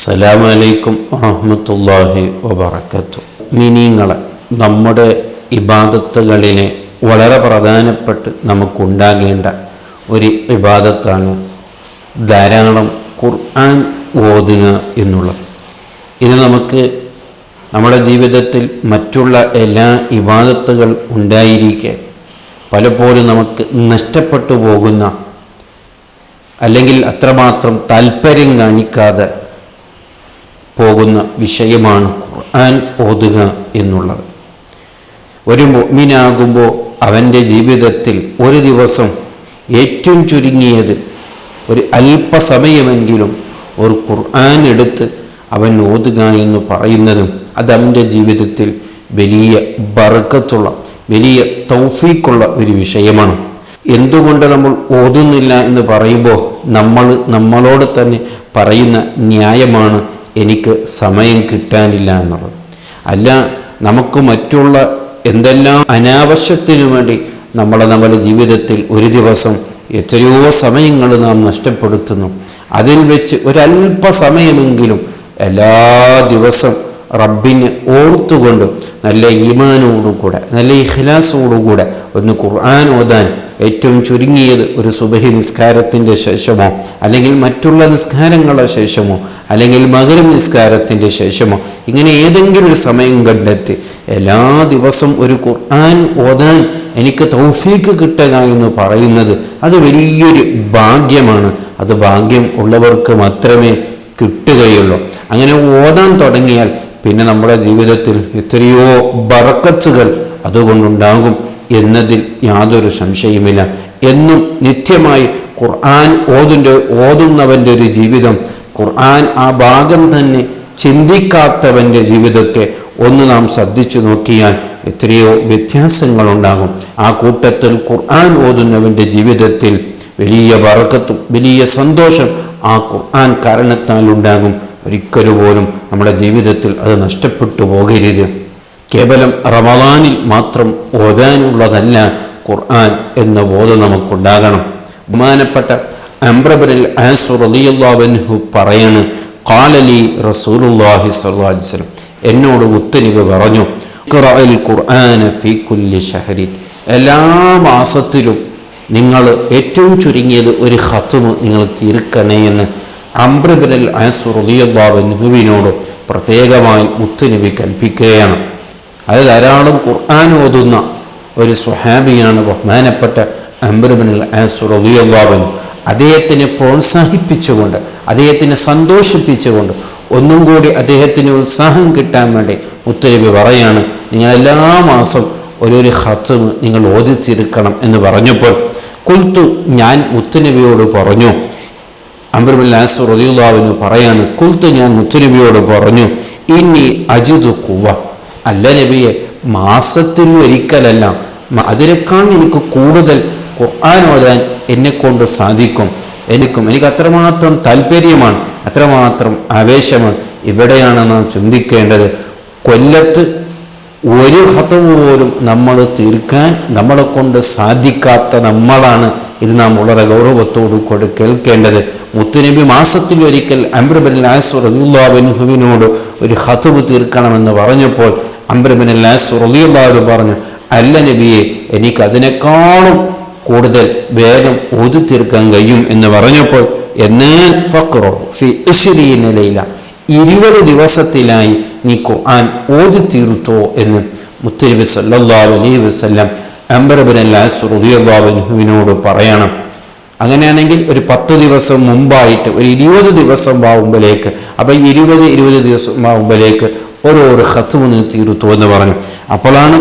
അസ്സലാമു അലൈക്കും വറഹ്മത്തുള്ളാഹി വബറകാതുഹു. മിനിങ്ങളെ നമ്മുടെ ഇബാദത്തുകളിലെ വളരെ പ്രധാനപ്പെട്ട് നമുക്കുണ്ടാകേണ്ട ഒരു ഇബാദത്താണ് ധാരാളം ഖുർആൻ ഓതുക എന്നുള്ളത്. ഇത് നമുക്ക് നമ്മുടെ ജീവിതത്തിൽ മറ്റുള്ള എല്ലാ ഇബാദത്തുകൾ ഉണ്ടായിരിക്കെ പലപ്പോഴും നമുക്ക് നഷ്ടപ്പെട്ടു പോകുന്ന, അല്ലെങ്കിൽ അത്രമാത്രം താല്പര്യം കാണിക്കാതെ പോകുന്ന വിഷയമാണ് ഖുർആൻ ഓതുക എന്നുള്ളത്. ഒരു മുഅ്മിനാകുമ്പോൾ അവൻ്റെ ജീവിതത്തിൽ ഒരു ദിവസം ഏറ്റവും ചുരുങ്ങിയത് ഒരു അല്പസമയമെങ്കിലും ഒരു ഖുർആൻ എടുത്ത് അവൻ ഓതുക എന്ന് പറയുന്നതും അത് അവൻ്റെ ജീവിതത്തിൽ വലിയ ബർക്കത്തുള്ള, വലിയ തൗഫീഖുള്ള ഒരു വിഷയമാണ്. എന്തുകൊണ്ട് നമ്മൾ ഓതുന്നില്ല എന്ന് പറയുമ്പോൾ നമ്മളോട് തന്നെ പറയുന്ന ന്യായമാണ് എനിക്ക് സമയം കിട്ടാനില്ല എന്നുള്ളത്. അല്ല, നമുക്ക് മറ്റുള്ള എന്തെല്ലാം അനാവശ്യത്തിനു വേണ്ടി നമ്മുടെ ജീവിതത്തിൽ ഒരു ദിവസം എത്രയോ സമയങ്ങൾ നാം നഷ്ടപ്പെടുത്തുന്നു. അതിൽ വെച്ച് ഒരല്പസമയമെങ്കിലും എല്ലാ ദിവസം റബ്ബിനെ ഓർത്തുകൊണ്ട് നല്ല ഈമാനോടുകൂടെ, നല്ല ഇഖ്ലാസോടുകൂടെ ഒന്ന് ഖുർആൻ ഓതാൻ ഏറ്റവും ചുരുങ്ങിയത് ഒരു സുബഹി നിസ്കാരത്തിൻ്റെ ശേഷമോ, അല്ലെങ്കിൽ മറ്റുള്ള നിസ്കാരങ്ങളുടെ ശേഷമോ, അല്ലെങ്കിൽ മഗ്‌രിബ് നിസ്കാരത്തിൻ്റെ ശേഷമോ, ഇങ്ങനെ ഏതെങ്കിലും ഒരു സമയം കണ്ടെത്തി എല്ലാ ദിവസവും ഒരു ഖുർആൻ ഓതാൻ എനിക്ക് തൗഫീഖ് കിട്ടുക എന്ന് പറയുന്നത് അത് വലിയൊരു ഭാഗ്യമാണ്. അത് ഭാഗ്യം ഉള്ളവർക്ക് മാത്രമേ കിട്ടുകയുള്ളൂ. അങ്ങനെ ഓതാൻ തുടങ്ങിയാൽ പിന്നെ നമ്മുടെ ജീവിതത്തിൽ എത്രയോ ബറക്കത്തുകൾ അതുകൊണ്ടുണ്ടാകും എന്നതിൽ യാതൊരു സംശയമില്ല. എന്നും നിത്യമായി ഖുർആൻ ഓതുന്നവൻ്റെ ഒരു ജീവിതം, ഖുർആൻ ആ ഭാഗം തന്നെ ചിന്തിക്കാത്തവൻ്റെ ജീവിതത്തെ ഒന്ന് നാം ശ്രദ്ധിച്ചു നോക്കിയാൽ എത്രയോ വ്യത്യാസങ്ങളുണ്ടാകും. ആ കൂട്ടത്തിൽ ഖുർആൻ ഓതുന്നവൻ്റെ ജീവിതത്തിൽ വലിയ ബറക്കത്തും വലിയ സന്തോഷം ആ ഖുർആൻ കാരണത്താൽ ഉണ്ടാകും. ഒരിക്കലും പോലും നമ്മുടെ ജീവിതത്തിൽ അത് നഷ്ടപ്പെട്ടു പോകരുത്. കേവലം റമളാനിൽ മാത്രം ഓതാനുള്ളതല്ല ഖുർആൻ എന്ന ബോധം നമുക്കുണ്ടാകണം. ബഹുമാനപ്പെട്ട അംർ ഇബ്നുൽ ആസ് റളിയല്ലാഹു അൻഹു പറയാണ്, ഖാലലി റസൂലുള്ളാഹി സ്വല്ലല്ലാഹു അലൈഹി വസല്ലം, എന്നോട് മുത്തനബി പറഞ്ഞു, ഖുർആനിൽ ഖുർആന ഫീ കുല്ലി ഷഹരിൻ, എല്ലാ മാസത്തിലും നിങ്ങൾ ഏറ്റവും ചുരുങ്ങിയത് ഒരു ഖത്മ് നിങ്ങൾ തീർക്കണേ എന്ന് അംർ ഇബ്നുൽ ആസ് റളിയല്ലാഹു അൻഹുവിനോട് പ്രത്യേകമായി മുത്തനബി കൽപ്പിക്കുകയാണ്. അത് ധാരാളം ഖുർആൻ ഓതുന്ന ഒരു സ്വഹാബിയാണ് ബഹുമാനപ്പെട്ട അംർ ഇബ്നുൽ ആസ് റളിയല്ലാഹു അൻഹു. അദ്ദേഹത്തിനെ പ്രോത്സാഹിപ്പിച്ചുകൊണ്ട്, അദ്ദേഹത്തിനെ സന്തോഷിപ്പിച്ചുകൊണ്ട്, ഒന്നും കൂടി അദ്ദേഹത്തിന് ഉത്സാഹം കിട്ടാൻ വേണ്ടി മുത്തനബി പറയാണ്, നിങ്ങൾ എല്ലാ മാസം ഒരു ഖത്മ് നിങ്ങൾ ഓതിത്തീർക്കണം എന്ന് പറഞ്ഞപ്പോൾ ഖുൽതു, ഞാൻ മുത്തനബിയോട് പറഞ്ഞു, അംർ ഇബ്നുൽ ആസ് റളിയല്ലാഹു അൻഹു പറയാണ്, ഖുൽതു, ഞാൻ മുത്തനബിയോട് പറഞ്ഞു, ഇന്നി അജിദു ഖുവ, അല്ല നബിയെ, മാസത്തിൽ ഒരിക്കലല്ല, അതിനേക്കാൾ എനിക്ക് കൂടുതൽ ഖുർആൻ ഓതാൻ എന്നെക്കൊണ്ട് സാധിക്കും. എനിക്ക് അത്രമാത്രം താല്പര്യമാണ്, അത്രമാത്രം ആവേശമാണ്. ഇവിടെയാണ് നാം ചിന്തിക്കേണ്ടത്. കൊല്ലത്ത് ഒരു ഖത്മ് പോലും നമ്മൾ തീർക്കാൻ നമ്മളെ കൊണ്ട് സാധിക്കാത്ത നമ്മളാണ്. ഇത് നാം വളരെ ഗൗരവത്തോടു കൂടി കേൾക്കേണ്ടത്. മുത്തുനബി മാസത്തിൽ ഒരിക്കൽ അംർ ഇബ്നുൽ ആസ് റളിയല്ലാഹു അൻഹുവിനോട് ഒരു ഖത്മ് തീർക്കണമെന്ന് പറഞ്ഞപ്പോൾ അംർ ഇബ്നുൽ ആസ് റളിയല്ലാഹു അൻഹു പറഞ്ഞു, അല്ല നബിയെ, എനിക്ക് അതിനേക്കാളും കൂടുതൽ വേഗം ഓതി തീർക്കാൻ കഴിയും എന്ന് പറഞ്ഞപ്പോൾ, എന്നാൽ ഫഖ്റു ഫി 20 ലൈല, 20 ദിവസത്തിലായി നീ ഖുർആൻ ഓതി തീർത്തോ എന്ന് മുത്തനബി സല്ലല്ലാഹു അലൈഹി വസല്ലം അംർ ഇബ്നുൽ ആസ് റളിയല്ലാഹു അൻഹുവിനോട് പറയണം. അങ്ങനെയാണെങ്കിൽ ഒരു 10 ദിവസം മുമ്പായിട്ട് ഒരു 20 ദിവസം ആവുമ്പോഴേക്ക്, അപ്പം 20 ദിവസം ആവുമ്പോഴേക്ക് ഓരോ ഖത്മ് തീർത്തു എന്ന് പറഞ്ഞു. അപ്പോഴാണ്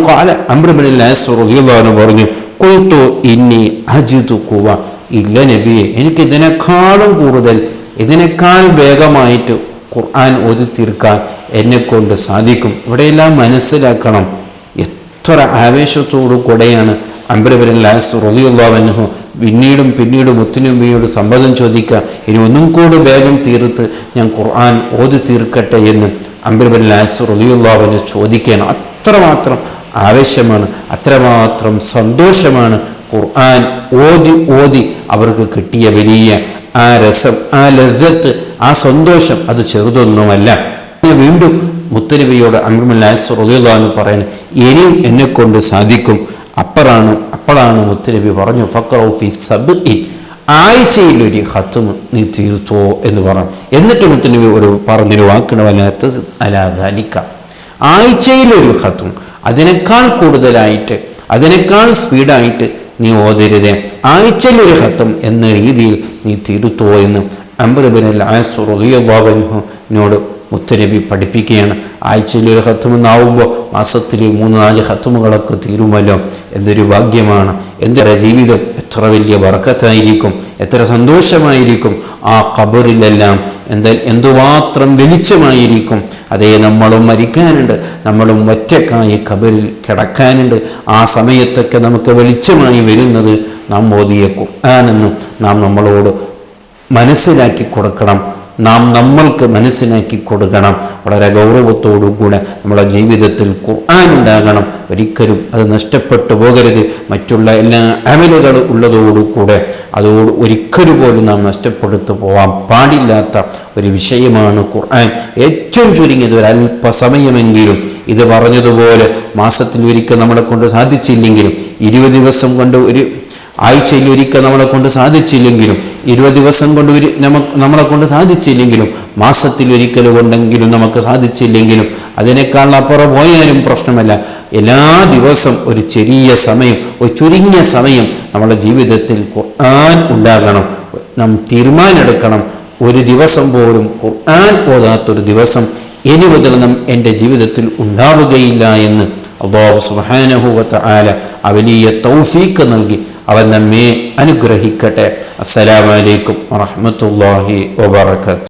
അംർ ഇബ്നുൽ ആസ് റളിയല്ലാഹു അൻഹു പറഞ്ഞു, ഖുൽതു ഇന്നി അജിദു ഖുവ, ഇല്ല നബിയെ, എനിക്ക് ഇതിനേക്കാളും കൂടുതൽ, ഇതിനേക്കാൾ വേഗമായിട്ട് ഖുർആൻ ഓതി തീർക്കാൻ എന്നെക്കൊണ്ട് സാധിക്കും. ഇവിടെയെല്ലാം മനസ്സിലാക്കണം, എത്ര ആവേശത്തോടു കൂടെയാണ് അംർ ഇബ്നുൽ ആസ് റളിയല്ലാഹു അൻഹു പിന്നീടും മുത്തുനബിയോട് സമ്മതം ചോദിക്കുക, ഇനി ഒന്നും കൂടി വേഗം തീർത്ത് ഞാൻ ഖുർആൻ ഓതി തീർക്കട്ടെ എന്ന് അംർ ഇബ്നുൽ ആസ് റളിയല്ലാഹു അൻഹു ചോദിക്കുകയാണ്. അത്രമാത്രം ആവേശമാണ്, അത്രമാത്രം സന്തോഷമാണ് ഖുർആൻ ഓതി അവർക്ക് കിട്ടിയ വലിയ ആ രസം, ആ ലസ്സത്ത്, ആ സന്തോഷം അത് ചെറുതൊന്നുമല്ല. വീണ്ടും മുത്തനബിയോട് അംർ ഇബ്നുൽ ആസ് റളിയല്ലാഹു അൻഹു പറയുന്നു, ഇനിയും എന്നെ കൊണ്ട് സാധിക്കും. അപ്പോഴാണ് മുത്തനബി പറഞ്ഞു, ഫഖറഉ ഫി സബ്ഇൻ, ആഴ്ചയിൽ ഒരു ഖത്ം നീ തീർത്തോ എന്ന് പറഞ്ഞു. എന്നിട്ട് മുത്തനബി പറഞ്ഞൊരു വാക്കാണ് വലാത്ത അലാ ദാലിക, ആഴ്ചയിൽ ഒരു ഖത്ം, അതിനേക്കാൾ കൂടുതലായിട്ട് അതിനേക്കാൾ സ്പീഡായിട്ട് നീ ഓതരുതേ, ആഴ്ചയിൽ ഒരു ഖത്ം എന്ന രീതിയിൽ നീ തീർത്തോ എന്ന് അംർ ഇബ്നുൽ ആസ് റളിയല്ലാഹു അൻഹുവിനോട് മുത്തനബി പഠിപ്പിക്കുകയാണ്. ആഴ്ചയിൽ ഒരു ഖത്മെന്നാവുമ്പോൾ മാസത്തിൽ 3-4 ഖത്മുകളൊക്കെ തീരുമല്ലോ. എന്തൊരു ഭാഗ്യമാണ്! എന്തൊരു ജീവിതം എത്ര വലിയ ബർക്കത്തായിരിക്കും, എത്ര സന്തോഷമായിരിക്കും. ആ ഖബറിലെല്ലാം എന്തുമാത്രം വെളിച്ചമായിരിക്കും. അതേ, നമ്മളും മരിക്കാനുണ്ട്, നമ്മളും ഒറ്റക്കായി ഖബറിൽ കിടക്കാനുണ്ട്. ആ സമയത്തൊക്കെ നമുക്ക് വെളിച്ചമായി വരുന്നത് നാം ഓതിയ ഖുർആനെന്ന് നാം നമ്മളോട് മനസ്സിലാക്കി കൊടുക്കണം. നാം നമ്മൾക്ക് മനസ്സിലാക്കി കൊടുക്കണം. വളരെ ഗൗരവത്തോടുകൂടെ നമ്മുടെ ജീവിതത്തിൽ ഖുർആൻ ഉണ്ടാകണം. ഒരിക്കലും അത് നഷ്ടപ്പെട്ടു പോകരുത്. മറ്റുള്ള എല്ലാ അമലുകളും ഉള്ളതോടുകൂടെ അതോട് ഒരിക്കലും പോലും നാം നഷ്ടപ്പെടുത്തു പോകാൻ പാടില്ലാത്ത ഒരു വിഷയമാണ് ഖുർആൻ. ഏറ്റവും ചുരുങ്ങിയത് ഒരല്പസമയമെങ്കിലും, ഇത് പറഞ്ഞതുപോലെ മാസത്തിൽ ഒരിക്കൽ നമ്മളെ കൊണ്ട് സാധിച്ചില്ലെങ്കിലും, 20 ദിവസം കൊണ്ട് ആഴ്ചയിൽ ഒരിക്കൽ നമ്മളെ കൊണ്ട് സാധിച്ചില്ലെങ്കിലും, 20 ദിവസം കൊണ്ട് നമ്മളെ കൊണ്ട് സാധിച്ചില്ലെങ്കിലും, മാസത്തിൽ ഒരിക്കൽ കൊണ്ടെങ്കിലും നമുക്ക് സാധിച്ചില്ലെങ്കിലും, അതിനേക്കാൾ അപ്പുറം പോയാലും പ്രശ്നമല്ല. എല്ലാ ദിവസവും ഒരു ചെറിയ സമയം, ഒരു ചുരുങ്ങിയ സമയം നമ്മുടെ ജീവിതത്തിൽ ഖുർആൻ ഉണ്ടാകണം. നാം തീരുമാനമെടുക്കണം, ഒരു ദിവസം പോലും ഖുർആൻ ഓതാത്തൊരു ദിവസം ഇനി മുതൽ എൻ്റെ ജീവിതത്തിൽ ഉണ്ടാവുകയില്ല എന്ന് അല്ലാഹു സുബ്ഹാനഹു വ തആല വലിയ തൗഫീഖ് നൽകി അവൻ നമ്മെ അനുഗ്രഹിക്കട്ടെ. അസ്സലാമു അലൈക്കും വറഹ്മത്തുള്ളാഹി വബറകാതുഹു.